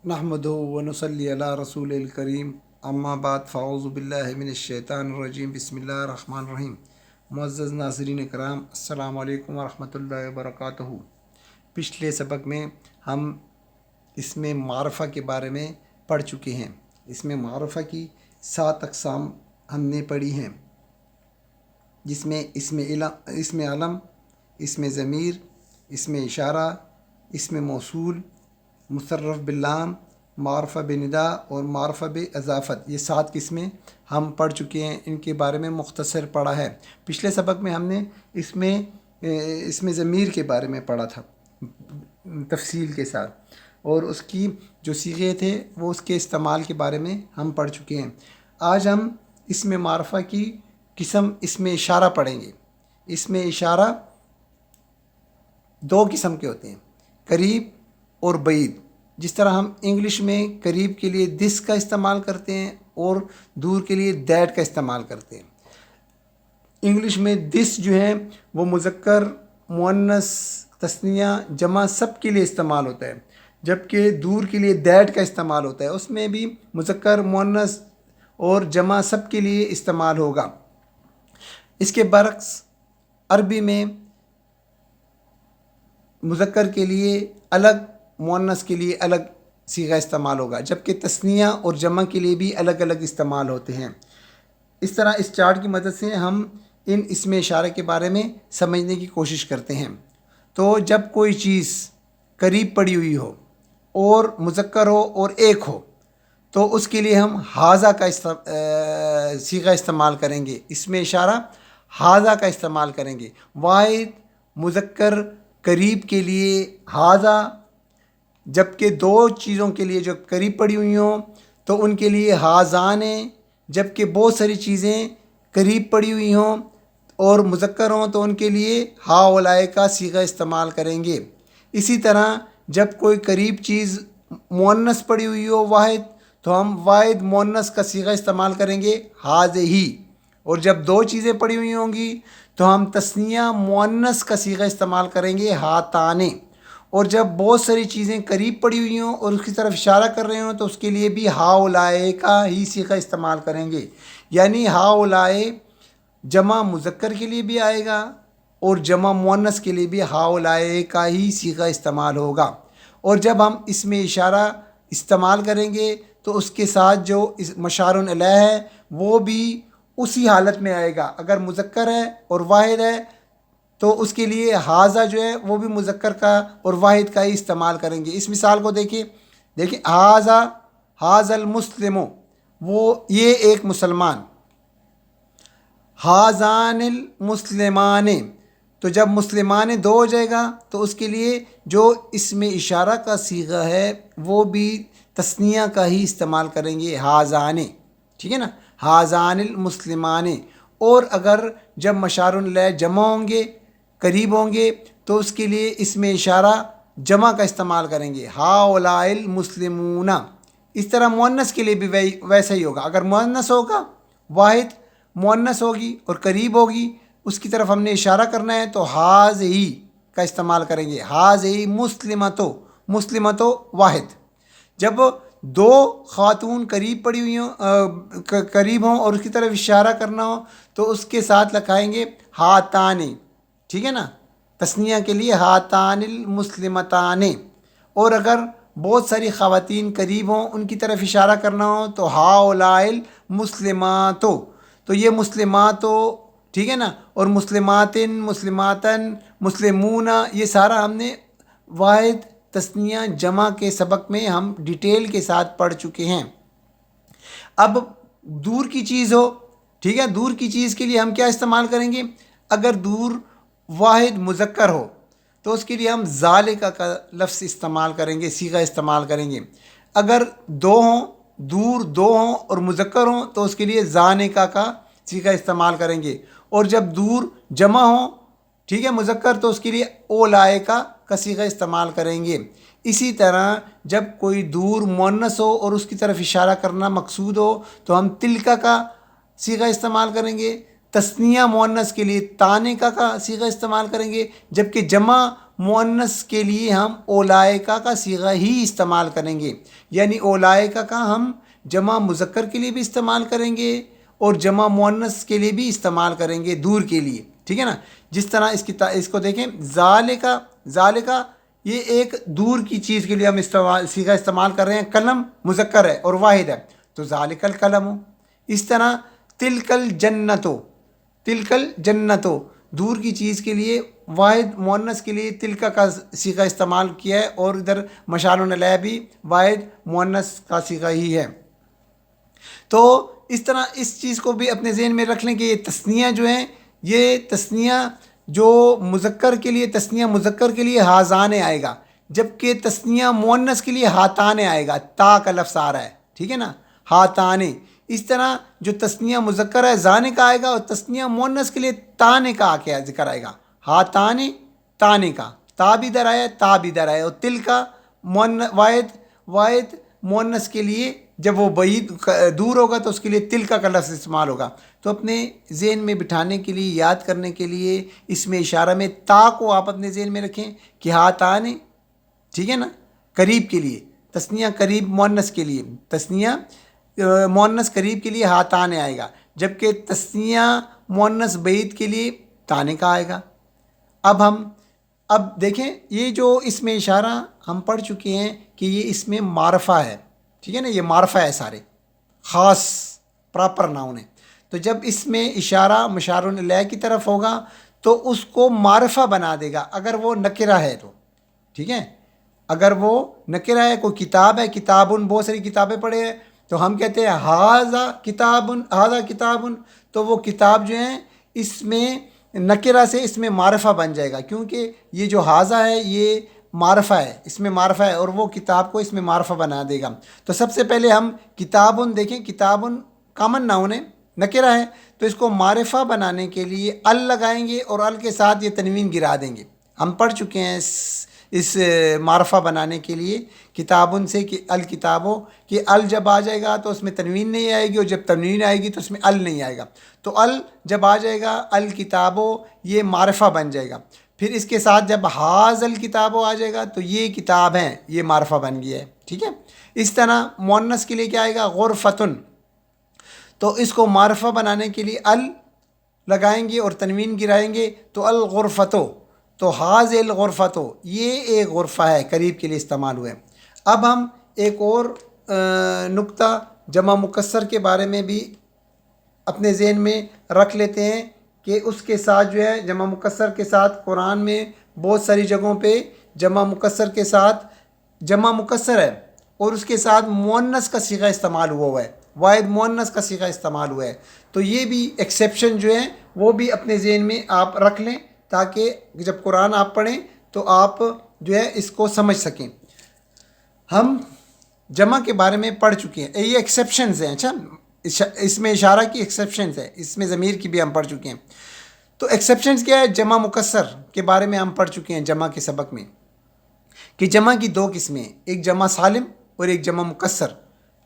نحمدہ ونصلی علی رسول الکریم اما بعد فاعوذ باللہ من الشیطان الرجیم بسم اللہ الرحمن الرحیم۔ معزز ناظرین کرام، السلام علیکم ورحمۃ اللہ وبرکاتہ۔ پچھلے سبق میں ہم اسم معرفہ کے بارے میں پڑھ چکے ہیں۔ اسم معرفہ کی 7 اقسام ہم نے پڑھی ہیں، جس میں اسم علم، اسم ضمیر، اسم اشارہ، اسم موصول، مصرف باللام، معرفہ بندا اور معرفہ باضافت، یہ 7 قسمیں ہم پڑھ چکے ہیں۔ ان کے بارے میں مختصر پڑھا ہے۔ پچھلے سبق میں ہم نے اسم ضمیر کے بارے میں پڑھا تھا تفصیل کے ساتھ، اور اس کی جو صیغے تھے وہ اس کے استعمال کے بارے میں ہم پڑھ چکے ہیں۔ آج ہم اسم معرفہ کی قسم اسم اشارہ پڑھیں گے۔ اسم اشارہ 2 قسم کے ہوتے ہیں، قریب اور بعید۔ جس طرح ہم انگلش میں قریب کے لیے دس کا استعمال کرتے ہیں اور دور کے لیے دیٹ کا استعمال کرتے ہیں۔ انگلش میں دس جو ہے وہ مذکر، مؤنث، تثنیہ، جمع سب کے لیے استعمال ہوتا ہے، جبکہ دور کے لیے دیٹ کا استعمال ہوتا ہے۔ اس میں بھی مذکر، مؤنث اور جمع سب کے لیے استعمال ہوگا۔ اس کے برعکس عربی میں مذکر کے لیے الگ، مؤنث کے لیے الگ صیغہ استعمال ہوگا، جبکہ تثنیہ اور جمع کے لیے بھی الگ الگ استعمال ہوتے ہیں۔ اس طرح اس چارٹ کی مدد سے ہم ان اسم اشارہ کے بارے میں سمجھنے کی کوشش کرتے ہیں۔ تو جب کوئی چیز قریب پڑی ہوئی ہو اور مذکر ہو اور ایک ہو تو اس کے لیے ہم ھذا کا صیغہ استعمال کریں گے، اسم اشارہ ھذا کا استعمال کریں گے۔ واحد مذکر قریب کے لیے ھذا، جبکہ 2 چیزوں کے لیے جو قریب پڑی ہوئی ہوں تو ان کے لیے ھذان، جبکہ بہت ساری چیزیں قریب پڑی ہوئی ہوں اور مذکر ہوں تو ان کے لیے ہؤلاء کا صیغہ استعمال کریں گے۔ اسی طرح جب کوئی قریب چیز مؤنث پڑی ہوئی ہو واحد، تو ہم واحد مؤنث کا صیغہ استعمال کریں گے ھذہ، اور جب 2 چیزیں پڑی ہوئی ہوں گی تو ہم تثنیہ مؤنث کا صیغہ استعمال کریں گے ھاتان، اور جب بہت ساری چیزیں قریب پڑی ہوئی ہوں اور اس کی طرف اشارہ کر رہے ہوں تو اس کے لیے بھی ہؤلاء کا ہی صیغہ استعمال کریں گے۔ یعنی ہؤلاء جمع مذکر کے لیے بھی آئے گا اور جمع مؤنث کے لیے بھی ہؤلاء کا ہی صیغہ استعمال ہوگا۔ اور جب ہم اسم اشارہ استعمال کریں گے تو اس کے ساتھ جو مشار الیہ ہے وہ بھی اسی حالت میں آئے گا۔ اگر مذکر ہے اور واحد ہے تو اس کے لیے ھذا جو ہے وہ بھی مذکر کا اور واحد کا ہی استعمال کریں گے۔ اس مثال کو دیکھیں ھذا المسلم، یہ ایک مسلمان۔ ھذان المسلمان، تو جب مسلمان 2 ہو جائے گا تو اس کے لیے جو اسم اشارہ کا صیغہ ہے وہ بھی تثنیہ کا ہی استعمال کریں گے ھذان، ٹھیک ہے نا، ھذان المسلمان۔ اور اگر جب مشار الیہ جمع ہوں گے، قریب ہوں گے، تو اس کے لیے اسم اشارہ جمع کا استعمال کریں گے ہؤلاء المسلمون۔ اس طرح مؤنث کے لیے بھی ویسا ہی ہوگا۔ اگر مؤنث ہوگا، واحد مؤنث ہوگی اور قریب ہوگی، اس کی طرف ہم نے اشارہ کرنا ہے تو ھذہ کا استعمال کریں گے، ھذہ مسلمتو، مسلمتو واحد۔ جب 2 خاتون قریب پڑی ہوئی ہوں، قریب ہوں اور اس کی طرف اشارہ کرنا ہو تو اس کے ساتھ لکھائیں گے ھاتان، ٹھیک ہے نا، تثنیہ کے لیے ھاتان المسلمتان۔ اور اگر بہت ساری خواتین قریب ہوں، ان کی طرف اشارہ کرنا ہو تو ہؤلاء المسلمات، تو یہ مسلمات، ٹھیک ہے نا، اور مسلماتن، مسلماتن، مسلمون، یہ سارا ہم نے واحد، تثنیہ، جمع کے سبق میں ہم ڈیٹیل کے ساتھ پڑھ چکے ہیں۔ اب دور کی چیز ہو، ٹھیک ہے، دور کی چیز کے لیے ہم کیا استعمال کریں گے؟ اگر دور واحد مذکر ہو تو اس کے لیے ہم ذالک کا لفظ استعمال کریں گے، صیغہ استعمال کریں گے۔ اگر 2 ہوں، دور 2 ہوں اور مذکر ہوں تو اس کے لیے ذانکا کا صیغہ استعمال کریں گے۔ اور جب دور جمع ہوں، ٹھیک ہے، مذکر، تو اس کے لیے اولائکا کا صیغہ استعمال کریں گے۔ اسی طرح جب کوئی دور مؤنث ہو اور اس کی طرف اشارہ کرنا مقصود ہو تو ہم تلکا کا صیغہ استعمال کریں گے۔ تثنیہ مؤنث کے لیے تانکا کا صیغہ استعمال کریں گے، جبکہ جمع مؤنث کے لیے ہم اولائکا کا صیغہ ہی استعمال کریں گے، یعنی اولائکا کا ہم جمع مذکر کے لیے بھی استعمال کریں گے اور جمع مؤنث کے لیے بھی استعمال کریں گے دور کے لیے، ٹھیک ہے نا. جس طرح اس کو دیکھیں، ذالکا یہ ایک دور کی چیز کے لیے ہم صیغہ استعمال کر رہے ہیں. قلم مذکر ہے اور واحد ہے تو ذالک القلم. اس طرح تلک الجنتو دور کی چیز کے لیے واحد مؤنث کے لیے تلکا کا صیغہ استعمال کیا ہے، اور ادھر مشار علیہ بھی واحد مؤنث کا صیغہ ہی ہے. تو اس طرح اس چیز کو بھی اپنے ذہن میں رکھ لیں کہ یہ تثنیہ جو ہیں، یہ تثنیہ جو مذکر کے لیے ہازان آئے گا، جبکہ تثنیہ مؤنث کے لیے ہاتان آئے گا. تا کا لفظ آ رہا ہے، ٹھیک ہے نا، ہاتان. اس طرح جو تثنیہ مذکر ہے زانے کا آئے گا، اور تثنیہ مؤنث کے لیے تانے کا ذکر آئے گا. ہاتانے تانے کا تا بھی در آیا، تا بھی در آیا. اور تل کا واحد مؤنث کے لیے جب وہ بعید دور ہوگا تو اس کے لیے تلکا کا لفظ استعمال ہوگا. تو اپنے ذہن میں بٹھانے کے لیے، یاد کرنے کے لیے، اس میں اشارہ میں تا کو آپ اپنے ذہن میں رکھیں کہ ہاتانے، ٹھیک ہے نا، قریب کے لیے تثنیہ، قریب مؤنث کے لیے تثنیہ مؤنث قریب کے لیے ہاتانے آئے گا، جبکہ تثنیہ مؤنث بعید کے لیے تانے کا آئے گا. اب دیکھیں، یہ جو اس میں اشارہ ہم پڑھ چکے ہیں کہ یہ اس میں معرفہ ہے، ٹھیک ہے نا، یہ معرفہ ہے، سارے خاص پراپر ناؤن ہے. تو جب اس میں اشارہ مشار الیہ کی طرف ہوگا تو اس کو معرفہ بنا دے گا اگر وہ نکرہ ہے تو، ٹھیک ہے. اگر وہ نکرہ ہے، کوئی کتاب ہے، کتابن بہت ساری کتابیں پڑھے ہیں، تو ہم کہتے ہیں ہاذا کتابن، تو وہ کتاب جو ہیں اس میں نکرہ سے اس میں معرفہ بن جائے گا، کیونکہ یہ جو ہاذا ہے یہ معرفہ ہے، اس میں معرفہ ہے، اور وہ کتاب کو اس میں معرفہ بنا دے گا. تو سب سے پہلے ہم کتابن دیکھیں، کتابن کامن ناؤن ہے، نکرہ ہے، تو اس کو معرفہ بنانے کے لیے ال لگائیں گے اور ال کے ساتھ یہ تنوین گرا دیں گے. ہم پڑھ چکے ہیں اس معرفہ بنانے کے لیے کتابن سے کہ الکتابوں کہ ال جب آ جائے گا تو اس میں تنوین نہیں آئے گی، اور جب تنوین آئے گی تو اس میں ال نہیں آئے گا. تو ال جب آ جائے گا، الکتابوں یہ معرفہ بن جائے گا. پھر اس کے ساتھ جب حاذ الکتابوں آ جائے گا تو یہ کتاب ہیں، یہ معرفہ بن گیا ہے، ٹھیک ہے. اس طرح مؤنث کے لیے کیا آئے گا؟ غرفتن. تو اس کو معرفہ بنانے کے لیے ال لگائیں گے اور تنوین گرائیں گے تو الغرفتو. تو حاذ الغرفتو یہ ایک غرفہ ہے، قریب کے لیے استعمال ہوئے. اب ہم ایک اور نقطہ جمع مکسر کے بارے میں بھی اپنے ذہن میں رکھ لیتے ہیں کہ اس کے ساتھ جو ہے جمع مکسر کے ساتھ قرآن میں بہت ساری جگہوں پہ جمع مکسر کے ساتھ جمع مکسر ہے اور اس کے ساتھ مؤنث کا صیغہ استعمال ہوا ہے، واحد مؤنث کا صیغہ استعمال ہوا ہے. تو یہ بھی ایکسیپشن جو ہے وہ بھی اپنے ذہن میں آپ رکھ لیں تاکہ جب قرآن آپ پڑھیں تو آپ جو ہے اس کو سمجھ سکیں. ہم جمع کے بارے میں پڑھ چکے ہیں، یہ ایکسیپشنز ہیں. اچھا، اس میں اشارہ کی ایکسیپشنز ہے، اس میں ضمیر کی بھی ہم پڑھ چکے ہیں. تو ایکسیپشنز کیا ہے؟ جمع مکسر کے بارے میں ہم پڑھ چکے ہیں جمع کے سبق میں کہ جمع کی دو قسمیں ہیں، ایک جمع سالم اور ایک جمع مکسر.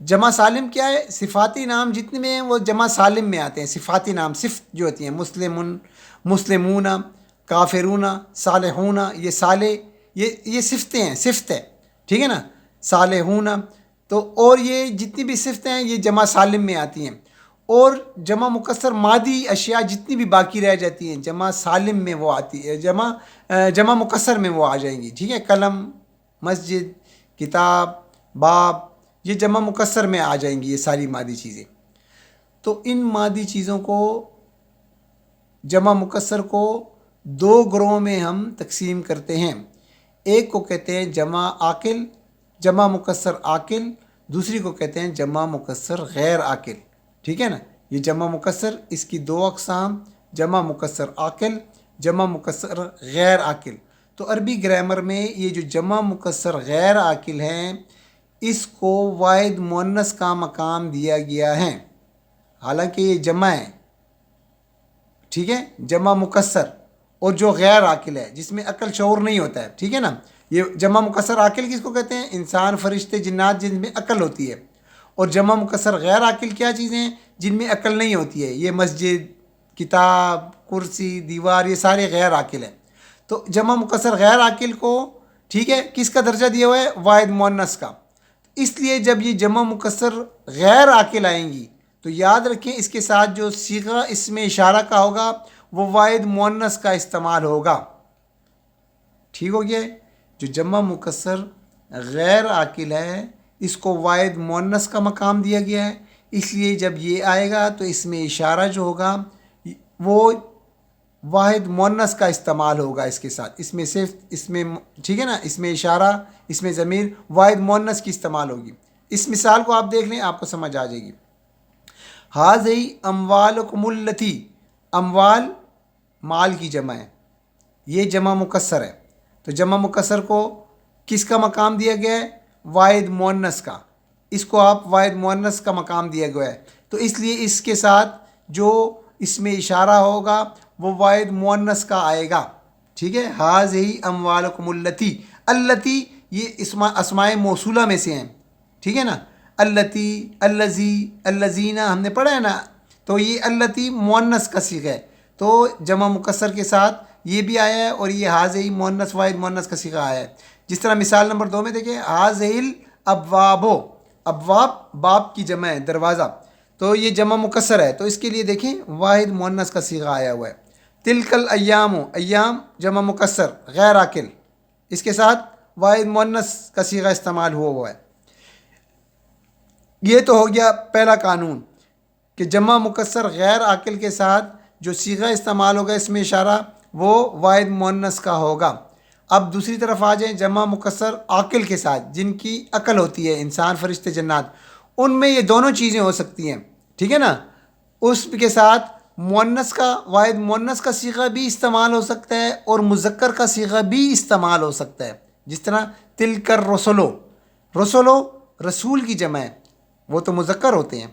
جمع سالم کیا ہے؟ صفاتی نام جتنے میں ہیں وہ جمع سالم میں آتے ہیں. صفاتی نام صفت جو ہوتی ہیں، مسلمون، کافرون، صالحون، یہ صالح، یہ صفتیں ہیں، صفت ہے، ٹھیک ہے نا، صالحون. تو اور یہ جتنی بھی صفتیں ہیں یہ جمع سالم میں آتی ہیں. اور جمع مکسر مادی اشیاء جتنی بھی باقی رہ جاتی ہیں جمع سالم میں وہ آتی ہے، جمع مکسر میں وہ آ جائیں گی، ٹھیک ہے. قلم، مسجد، کتاب، باب، یہ جمع مکسر میں آ جائیں گی، یہ ساری مادی چیزیں. تو ان مادی چیزوں کو، جمع مکسر کو دو گروہوں میں ہم تقسیم کرتے ہیں. ایک کو کہتے ہیں جمع عاقل، جمع مکسر عاقل. دوسری کو کہتے ہیں جمع مکسر غیر عاقل، ٹھیک ہے نا. یہ جمع مکسر، اس کی دو اقسام، جمع مکسر عاقل، جمع مکسر غیر عاقل. تو عربی گرامر میں یہ جو جمع مکسر غیر عاقل ہیں اس کو واحد مؤنث کا مقام دیا گیا ہے، حالانکہ یہ جمع ہے، ٹھیک ہے، جمع مکسر. اور جو غیر عاقل ہے جس میں عقل شعور نہیں ہوتا ہے، ٹھیک ہے نا. یہ جمع مکسر عاقل کس کو کہتے ہیں؟ انسان، فرشتے، جنات جن میں عقل ہوتی ہے. اور جمع مکسر غیر عاقل کیا چیزیں ہیں؟ جن میں عقل نہیں ہوتی ہے. یہ مسجد، کتاب، کرسی، دیوار، یہ سارے غیر عاقل ہیں. تو جمع مکسر غیر عاقل کو ٹھیک ہے کس کا درجہ دیا ہوا ہے؟ واحد مؤنث کا. اس لیے جب یہ جمع مکسر غیر عاقل آئیں گی تو یاد رکھیں اس کے ساتھ جو صیغہ اسم اشارہ کا ہوگا وہ واحد مؤنث کا استعمال ہوگا. ٹھیک ہو گیا ہے؟ جو جمع مکسر غیر عاقل ہے اس کو واحد مؤنث کا مقام دیا گیا ہے، اس لیے جب یہ آئے گا تو اس میں اشارہ جو ہوگا وہ واحد مؤنث کا استعمال ہوگا اس کے ساتھ. اس میں صرف اس میں ٹھیک ہے نا، اس میں اشارہ اس میں ضمیر واحد مؤنث کی استعمال ہوگی. اس مثال کو آپ دیکھ لیں آپ کو سمجھ آ جائے گی. ہاذی اموالکم التی، اموال مال کی جمع ہے، یہ جمع مکسر ہے. تو جمع مکسر کو کس کا مقام دیا گیا ہے؟ واحد مؤنث کا. اس کو آپ واحد مؤنث کا مقام دیا گیا ہے تو اس لیے اس کے ساتھ جو اس میں اشارہ ہوگا وہ واحد مؤنث کا آئے گا. ٹھیک ہے، ہاذی اموالکم التی، التی یہ اسماء موصولہ میں سے ہیں. ٹھیک ہے نا، التی، الذی، الذین ہم نے پڑھا ہے نا، تو یہ التی مؤنث کا صیغہ ہے تو جمع مکسر کے ساتھ یہ بھی آیا ہے اور یہ ہاذی مؤنث واحد مؤنث کا صیغہ آیا ہے. جس طرح مثال نمبر 2 میں دیکھیں، ہاذی الابواب، ابواب باب کی جمع ہے دروازہ، تو یہ جمع مکسر ہے تو اس کے لیے دیکھیں واحد مؤنث کا صیغہ آیا ہوا ہے. تلک الایام، ایام جمع مکسر غیر عاقل، اس کے ساتھ واحد مؤنث کا صیغہ استعمال ہوا ہے. یہ تو ہو گیا پہلا قانون کہ جمع مکسر غیر عاقل کے ساتھ جو صیغہ استعمال ہوگا اس میں اشارہ وہ واحد مؤنث کا ہوگا. اب دوسری طرف آ جائیں، جمع مکسر عاقل کے ساتھ جن کی عقل ہوتی ہے، انسان، فرشتے، جنات، ان میں یہ دونوں چیزیں ہو سکتی ہیں. ٹھیک ہے نا، اس کے ساتھ مؤنث کا واحد مؤنث کا صیغہ بھی استعمال ہو سکتا ہے اور مذکر کا صیغہ بھی استعمال ہو سکتا ہے. جس طرح تلک الرسلو، رسولو رسول کی جمع ہے، وہ تو مذکر ہوتے ہیں.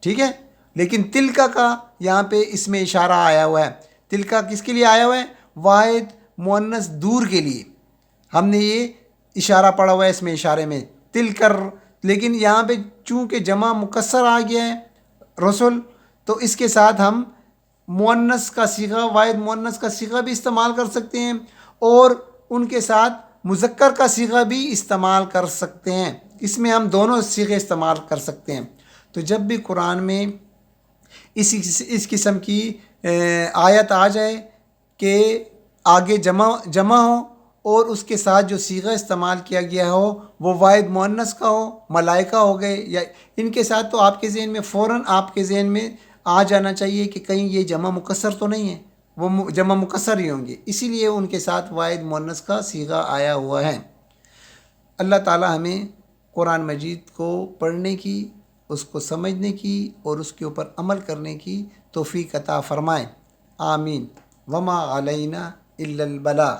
ٹھیک ہے، لیکن تلکا کا یہاں پہ اس میں اشارہ آیا ہوا ہے. تلکا کس کے لیے آیا ہوا ہے؟ واحد مؤنث دور کے لیے. ہم نے یہ اشارہ پڑھا ہوا ہے اس میں اشارے میں تلکر، لیکن یہاں پہ چونکہ جمع مکسر آ گیا ہے رسول تو اس کے ساتھ ہم مؤنث کا صیغہ واحد مؤنث کا صیغہ بھی استعمال کر سکتے ہیں اور ان کے ساتھ مذکر کا صیغہ بھی استعمال کر سکتے ہیں. اس میں ہم دونوں صیغے استعمال کر سکتے ہیں. تو جب بھی قرآن میں اس قسم کی آیت آ جائے کہ آگے جمع ہو اور اس کے ساتھ جو صیغہ استعمال کیا گیا ہو وہ واحد مؤنث کا ہو، ملائکہ ہو گئے یا ان کے ساتھ، تو آپ کے ذہن میں فوراً آپ کے ذہن میں آ جانا چاہیے کہ کہیں یہ جمع مکسر تو نہیں ہے، وہ جمع مکسر ہی ہوں گے، اسی لیے ان کے ساتھ واحد مؤنث کا صیغہ آیا ہوا ہے. اللہ تعالی ہمیں قرآن مجید کو پڑھنے کی، اس کو سمجھنے کی اور اس کے اوپر عمل کرنے کی توفیق عطا فرمائے. آمین. وما علینا الا البلاغ.